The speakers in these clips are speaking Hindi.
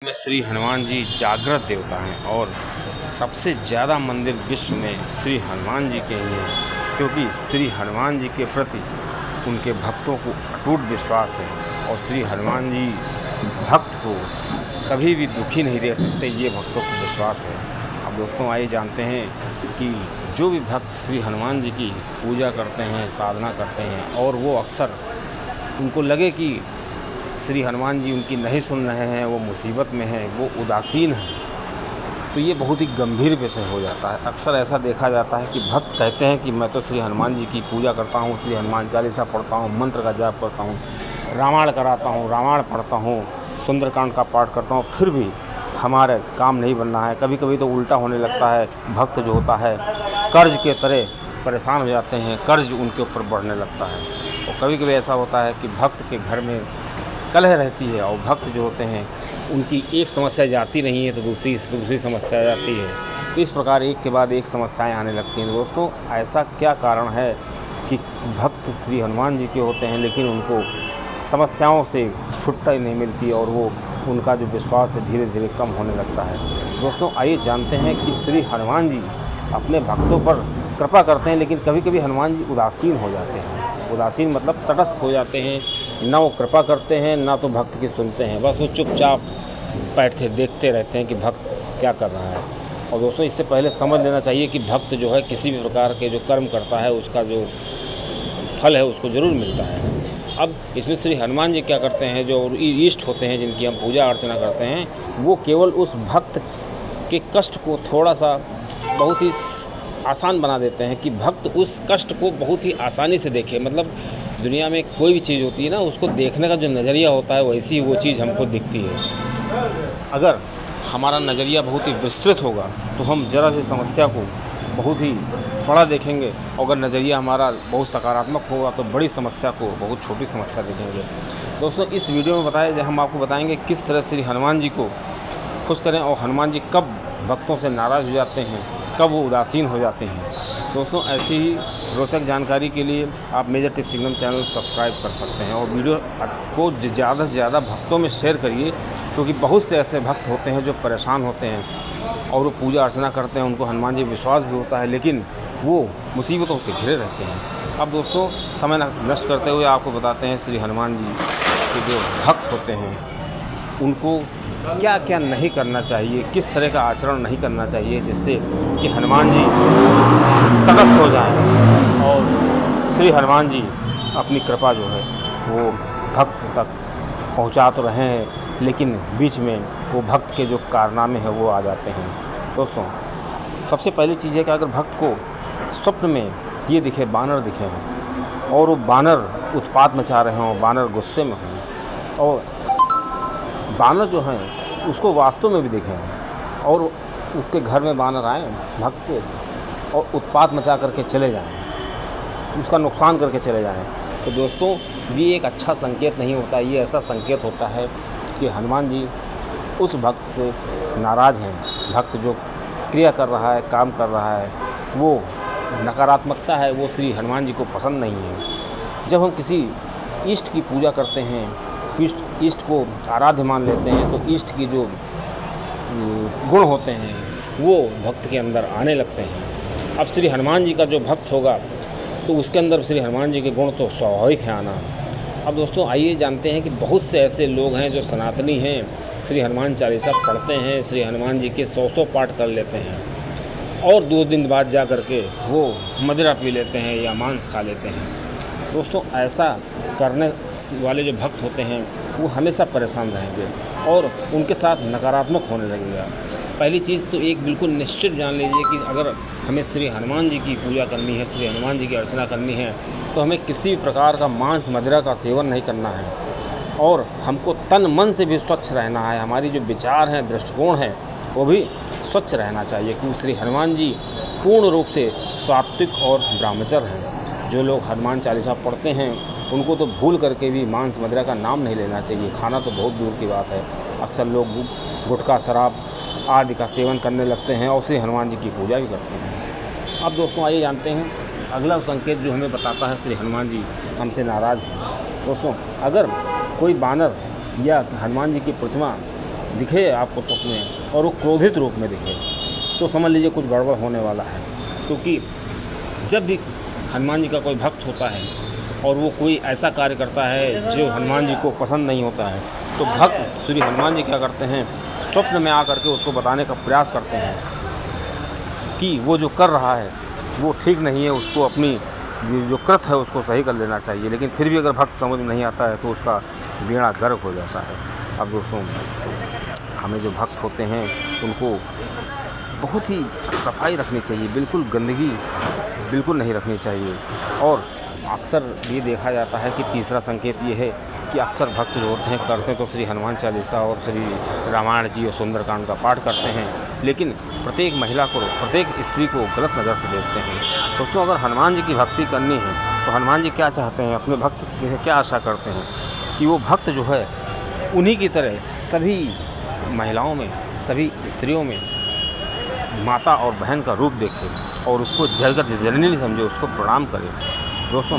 में श्री हनुमान जी जागृत देवता हैं और सबसे ज़्यादा मंदिर विश्व में श्री हनुमान जी के ही हैं, क्योंकि श्री हनुमान जी के प्रति उनके भक्तों को अटूट विश्वास है और श्री हनुमान जी भक्त को कभी भी दुखी नहीं दे सकते, ये भक्तों को विश्वास है। अब दोस्तों आइए जानते हैं कि जो भी भक्त श्री हनुमान जी की पूजा करते हैं, साधना करते हैं और वो अक्सर उनको लगे कि श्री हनुमान जी उनकी नहीं सुन रहे हैं, वो मुसीबत में हैं, वो उदासीन हैं, तो ये बहुत ही गंभीर विषय हो जाता है। अक्सर ऐसा देखा जाता है कि भक्त कहते हैं कि मैं तो श्री हनुमान जी की पूजा करता हूँ, श्री हनुमान चालीसा पढ़ता हूँ, मंत्र का जाप करता हूँ, रामायण कराता हूँ, रामायण पढ़ता हूँ, सुंदरकांड का पाठ करता हूँ, फिर भी हमारे काम नहीं बन रहा है। कभी कभी तो उल्टा होने लगता है, भक्त जो होता है कर्ज के तरह परेशान हो जाते हैं, कर्ज उनके ऊपर बढ़ने लगता है। और कभी कभी ऐसा होता है कि भक्त के घर में कलह रहती है और भक्त जो होते हैं उनकी एक समस्या जाती नहीं है तो दूसरी समस्या जाती है, तो इस प्रकार एक के बाद एक समस्याएं आने लगती हैं। दोस्तों ऐसा क्या कारण है कि भक्त श्री हनुमान जी के होते हैं लेकिन उनको समस्याओं से छुट्टी नहीं मिलती और वो उनका जो विश्वास है धीरे धीरे कम होने लगता है। दोस्तों आइए जानते हैं कि श्री हनुमान जी अपने भक्तों पर कृपा करते हैं, लेकिन कभी कभी हनुमान जी उदासीन हो जाते हैं। उदासीन मतलब तटस्थ हो जाते हैं, ना वो कृपा करते हैं ना तो भक्त की सुनते हैं, बस वो चुपचाप बैठे देखते रहते हैं कि भक्त क्या कर रहा है। और दोस्तों इससे पहले समझ लेना चाहिए कि भक्त जो है किसी भी प्रकार के जो कर्म करता है उसका जो फल है उसको ज़रूर मिलता है। अब इसमें श्री हनुमान जी क्या करते हैं, जो इष्ट होते हैं जिनकी हम पूजा अर्चना करते हैं, वो केवल उस भक्त के कष्ट को थोड़ा सा बहुत ही आसान बना देते हैं कि भक्त उस कष्ट को बहुत ही आसानी से देखे। मतलब दुनिया में कोई भी चीज़ होती है ना, उसको देखने का जो नज़रिया होता है वैसी ही वो चीज़ हमको दिखती है। अगर हमारा नज़रिया बहुत ही विस्तृत होगा तो हम ज़रा सी समस्या को बहुत ही बड़ा देखेंगे, और अगर नज़रिया हमारा बहुत सकारात्मक होगा तो बड़ी समस्या को बहुत छोटी समस्या देखेंगे। दोस्तों इस वीडियो में हम आपको बताएंगे किस तरह श्री हनुमान जी को खुश करें और हनुमान जी कब भक्तों से नाराज़ हो जाते हैं, कब वो उदासीन हो जाते हैं। दोस्तों ऐसी ही रोचक जानकारी के लिए आप major tips signal channel subscribe कर सकते हैं और वीडियो को ज़्यादा से ज़्यादा भक्तों में शेयर करिए, क्योंकि बहुत से ऐसे भक्त होते हैं जो परेशान होते हैं और वो पूजा अर्चना करते हैं, उनको हनुमान जी विश्वास भी होता है लेकिन वो मुसीबतों से घिरे रहते हैं। अब दोस्तों समय नष्ट करते हुए आपको बताते हैं श्री हनुमान जी के जो भक्त होते हैं उनको क्या क्या नहीं करना चाहिए, किस तरह का आचरण नहीं करना चाहिए जिससे कि हनुमान जी तटस्थ हो जाएं और श्री हनुमान जी अपनी कृपा जो है वो भक्त तक पहुंचा तो रहे हैं लेकिन बीच में वो भक्त के जो कारनामे हैं वो आ जाते हैं। दोस्तों सबसे पहली चीज़ है कि अगर भक्त को स्वप्न में ये दिखे, बानर दिखे हों और वो बानर उत्पात मचा रहे हों, बानर गुस्से में हों और बानर जो हैं उसको वास्तव में भी देखें और उसके घर में बानर आए भक्त के और उत्पात मचा करके चले जाएं, उसका नुकसान करके चले जाएं, तो दोस्तों ये एक अच्छा संकेत नहीं होता। ये ऐसा संकेत होता है कि हनुमान जी उस भक्त से नाराज़ हैं। भक्त जो क्रिया कर रहा है, काम कर रहा है, वो नकारात्मकता है, वो श्री हनुमान जी को पसंद नहीं है। जब हम किसी इष्ट की पूजा करते हैं, इष्ट को आराध्य मान लेते हैं, तो इष्ट की जो गुण होते हैं वो भक्त के अंदर आने लगते हैं। अब श्री हनुमान जी का जो भक्त होगा तो उसके अंदर श्री हनुमान जी के गुण तो स्वाभाविक है आना। अब दोस्तों आइए जानते हैं कि बहुत से ऐसे लोग हैं जो सनातनी हैं, श्री हनुमान चालीसा पढ़ते हैं, श्री हनुमान जी के 100 पाठ कर लेते हैं और 2 दिन बाद जा कर के वो मदिरा पी लेते हैं या मांस खा लेते हैं। दोस्तों ऐसा करने वाले जो भक्त होते हैं वो हमेशा परेशान रहेंगे और उनके साथ नकारात्मक होने लगेगा। पहली चीज़ तो एक बिल्कुल निश्चित जान लीजिए कि अगर हमें श्री हनुमान जी की पूजा करनी है, श्री हनुमान जी की अर्चना करनी है, तो हमें किसी प्रकार का मांस मदिरा का सेवन नहीं करना है और हमको तन मन से भी स्वच्छ रहना है। हमारी जो विचार हैं, दृष्टिकोण है, वो भी स्वच्छ रहना चाहिए, क्योंकि श्री हनुमान जी पूर्ण रूप से सात्विक और ब्रह्मचर्य हैं। जो लोग हनुमान चालीसा पढ़ते हैं उनको तो भूल करके भी मांस मदिरा का नाम नहीं लेना चाहिए, खाना तो बहुत दूर की बात है। अक्सर लोग गुटखा, शराब आदि का सेवन करने लगते हैं और श्री हनुमान जी की पूजा भी करते हैं। अब दोस्तों आइए जानते हैं अगला संकेत जो हमें बताता है श्री हनुमान जी हमसे नाराज़ हैं। दोस्तों अगर कोई बानर या हनुमान जी की प्रतिमा दिखे आपको स्वप्न में और वो क्रोधित रूप में दिखे तो समझ लीजिए कुछ गड़बड़ होने वाला है। क्योंकि जब भी हनुमान जी का कोई भक्त होता है और वो कोई ऐसा कार्य करता है जो हनुमान जी को पसंद नहीं होता है, तो भक्त श्री हनुमान जी क्या करते हैं, स्वप्न में आकर के उसको बताने का प्रयास करते हैं कि वो जो कर रहा है वो ठीक नहीं है, उसको अपनी जो कृत है उसको सही कर लेना चाहिए। लेकिन फिर भी अगर भक्त समझ में नहीं आता है तो उसका बेड़ा गर्क हो जाता है। अब दोस्तों, हमें जो भक्त होते हैं उनको बहुत ही सफाई रखनी चाहिए, बिल्कुल गंदगी बिल्कुल नहीं रखनी चाहिए। और अक्सर ये देखा जाता है कि तीसरा संकेत ये है कि अक्सर भक्त जो होते हैं करते तो श्री हनुमान चालीसा और श्री रामायण जी और सुंदरकांड का पाठ करते हैं, लेकिन प्रत्येक महिला को, प्रत्येक स्त्री को गलत नज़र से देखते हैं। दोस्तों, अगर हनुमान जी की भक्ति करनी है तो हनुमान जी क्या चाहते हैं, अपने भक्त से क्या आशा करते हैं कि वो भक्त जो है उन्हीं की तरह सभी महिलाओं में, सभी स्त्रियों में माता और बहन का रूप देखे और उसको जगत जननी समझे, उसको प्रणाम करे। दोस्तों,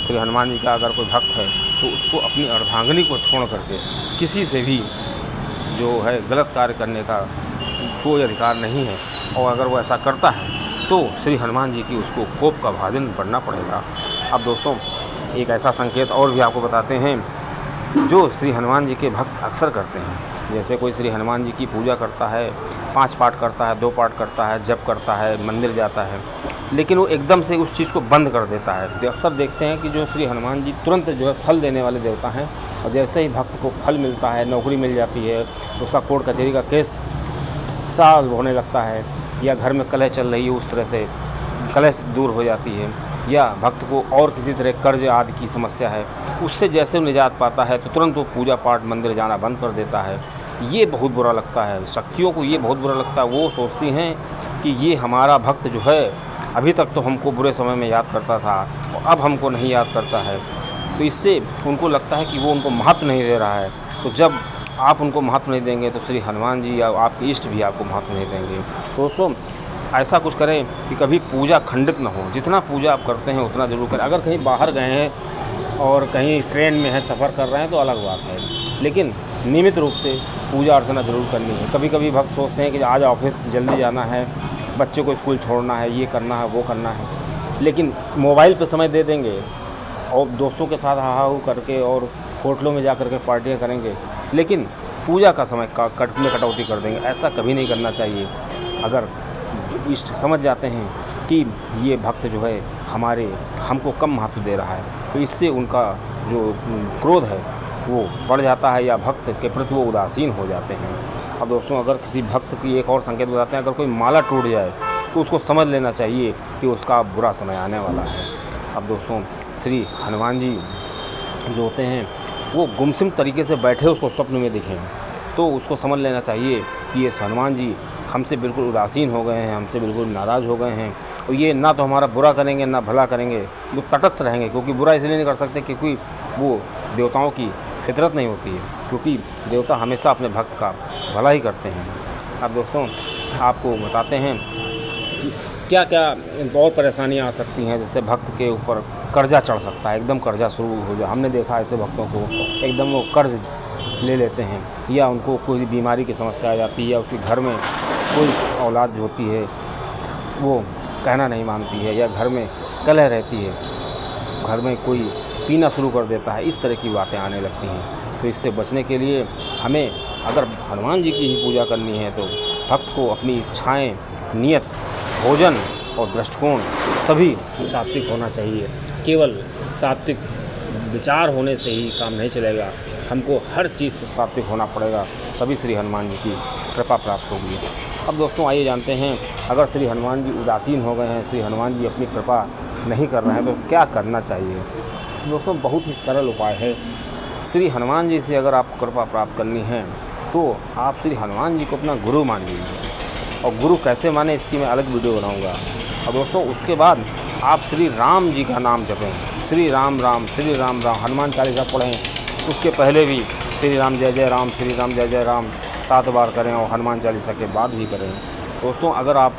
श्री हनुमान जी का अगर कोई भक्त है तो उसको अपनी अर्धांगिनी को छोड़ करके किसी से भी जो है गलत कार्य करने का कोई अधिकार नहीं है। और अगर वो ऐसा करता है तो श्री हनुमान जी की उसको कोप का भाजन पड़ना पड़ेगा। अब दोस्तों, एक ऐसा संकेत और भी आपको बताते हैं जो श्री हनुमान जी के भक्त अक्सर करते हैं। जैसे कोई श्री हनुमान जी की पूजा करता है, 5 पाठ करता है, 2 पाठ करता है, जप करता है, मंदिर जाता है, लेकिन वो एकदम से उस चीज़ को बंद कर देता है। अक्सर देखते हैं कि जो श्री हनुमान जी तुरंत जो है फल देने वाले देवता हैं, और जैसे ही भक्त को फल मिलता है, नौकरी मिल जाती है, उसका कोर्ट कचहरी का केस सॉल्व होने लगता है, या घर में कलह चल रही है उस तरह से कलह दूर हो जाती है, या भक्त को और किसी तरह कर्ज आदि की समस्या है, उससे जैसे वो निजात पाता है तो तुरंत वो पूजा पाठ मंदिर जाना बंद कर देता है। ये बहुत बुरा लगता है, शक्तियों को ये बहुत बुरा लगता है। वो सोचती हैं कि ये हमारा भक्त जो है अभी तक तो हमको बुरे समय में याद करता था और अब हमको नहीं याद करता है, तो इससे उनको लगता है कि वो उनको महत्व नहीं दे रहा है। तो जब आप उनको महत्व नहीं देंगे तो श्री हनुमान जी या आपके इष्ट भी आपको महत्व नहीं देंगे। दोस्तों, ऐसा कुछ करें कि कभी पूजा खंडित ना हो। जितना पूजा आप करते हैं उतना ज़रूर करें। अगर कहीं बाहर गए हैं और कहीं ट्रेन में है, सफ़र कर रहे हैं तो अलग बात है, लेकिन नियमित रूप से पूजा अर्चना ज़रूर करनी है। कभी कभी भक्त सोचते हैं कि आज ऑफिस जल्दी जाना है, बच्चे को स्कूल छोड़ना है, ये करना है, वो करना है, लेकिन मोबाइल पे समय दे देंगे और दोस्तों के साथ हाहा करके और होटलों में जा कर के पार्टियाँ करेंगे, लेकिन पूजा का समय में कटौती कर देंगे। ऐसा कभी नहीं करना चाहिए। अगर इष्ट समझ जाते हैं कि ये भक्त जो है हमको कम महत्व दे रहा है, तो इससे उनका जो क्रोध है वो बढ़ जाता है, या भक्त के प्रति वो उदासीन हो जाते हैं। अब दोस्तों, अगर किसी भक्त की एक और संकेत बताते हैं, अगर कोई माला टूट जाए तो उसको समझ लेना चाहिए कि उसका बुरा समय आने वाला है। अब दोस्तों, श्री हनुमान जी जो होते हैं वो गुमसुम तरीके से बैठे उसको स्वप्न में दिखें तो उसको समझ लेना चाहिए कि ये हनुमान जी हमसे बिल्कुल उदासीन हो गए हैं, हमसे बिल्कुल नाराज़ हो गए हैं, और ये ना तो हमारा बुरा करेंगे ना भला करेंगे, वो तटस्थ रहेंगे। क्योंकि बुरा इसलिए नहीं कर सकते क्योंकि वो देवताओं की फितरत नहीं होती है, क्योंकि देवता हमेशा अपने भक्त का भला ही करते हैं। अब दोस्तों, आपको बताते हैं कि क्या क्या और परेशानियाँ आ सकती हैं। जैसे भक्त के ऊपर कर्जा चढ़ सकता है, एकदम कर्जा शुरू हो जाए। हमने देखा ऐसे भक्तों को एकदम वो कर्ज ले लेते हैं, या उनको कोई बीमारी की समस्या आ जाती है, या उसके घर में कोई औलाद जो होती है वो कहना नहीं मानती है, या घर में कलह रहती है, घर में कोई पीना शुरू कर देता है, इस तरह की बातें आने लगती हैं। तो इससे बचने के लिए हमें अगर हनुमान जी की ही पूजा करनी है तो भक्त को अपनी इच्छाएं, नियत, भोजन और दृष्टिकोण सभी सात्विक होना चाहिए। केवल सात्विक विचार होने से ही काम नहीं चलेगा, हमको हर चीज़ से सात्विक होना पड़ेगा, तभी श्री हनुमान जी की कृपा प्राप्त होगी। अब दोस्तों, आइए जानते हैं, अगर श्री हनुमान जी उदासीन हो गए हैं, श्री हनुमान जी अपनी कृपा नहीं कर रहे हैं, तो क्या करना चाहिए। दोस्तों, बहुत ही सरल उपाय है। श्री हनुमान जी से अगर आपको कृपा प्राप्त करनी है तो आप श्री हनुमान जी को अपना गुरु मान लीजिए, और गुरु कैसे माने इसकी मैं अलग वीडियो बनाऊँगा। और दोस्तों, उसके बाद आप श्री राम जी का नाम जपें, श्री राम राम, श्री राम राम, हनुमान चालीसा पढ़ें। उसके पहले भी श्री राम जय जय राम, श्री राम जय जय राम 7 बार करें, और हनुमान चालीसा के बाद भी करें। दोस्तों, अगर आप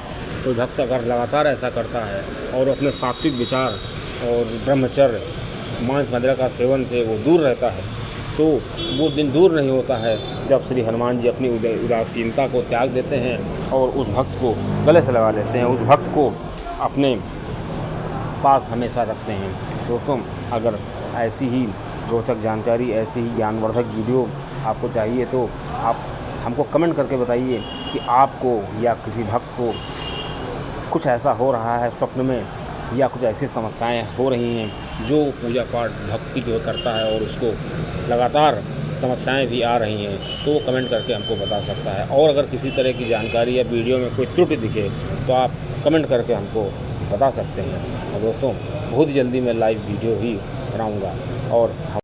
कोई भक्त अगर लगातार ऐसा करता है और अपने सात्विक विचार और ब्रह्मचर्य, मांस मदिरा का सेवन से वो दूर रहता है, तो वो दिन दूर नहीं होता है जब श्री हनुमान जी अपनी उदासीनता को त्याग देते हैं और उस भक्त को गले से लगा लेते हैं, उस भक्त को अपने पास हमेशा रखते हैं। दोस्तों, अगर ऐसी ही रोचक जानकारी, ऐसी ही ज्ञानवर्धक वीडियो आपको चाहिए तो आप हमको कमेंट करके बताइए कि आपको या किसी भक्त को कुछ ऐसा हो रहा है स्वप्न में, या कुछ ऐसी समस्याएं हो रही हैं जो पूजा पाठ भक्ति जो करता है और उसको लगातार समस्याएं भी आ रही हैं, तो वो कमेंट करके हमको बता सकता है। और अगर किसी तरह की जानकारी या वीडियो में कोई त्रुटि दिखे तो आप कमेंट करके हमको बता सकते हैं। और दोस्तों, बहुत ही जल्दी मैं लाइव वीडियो ही बनाऊंगा और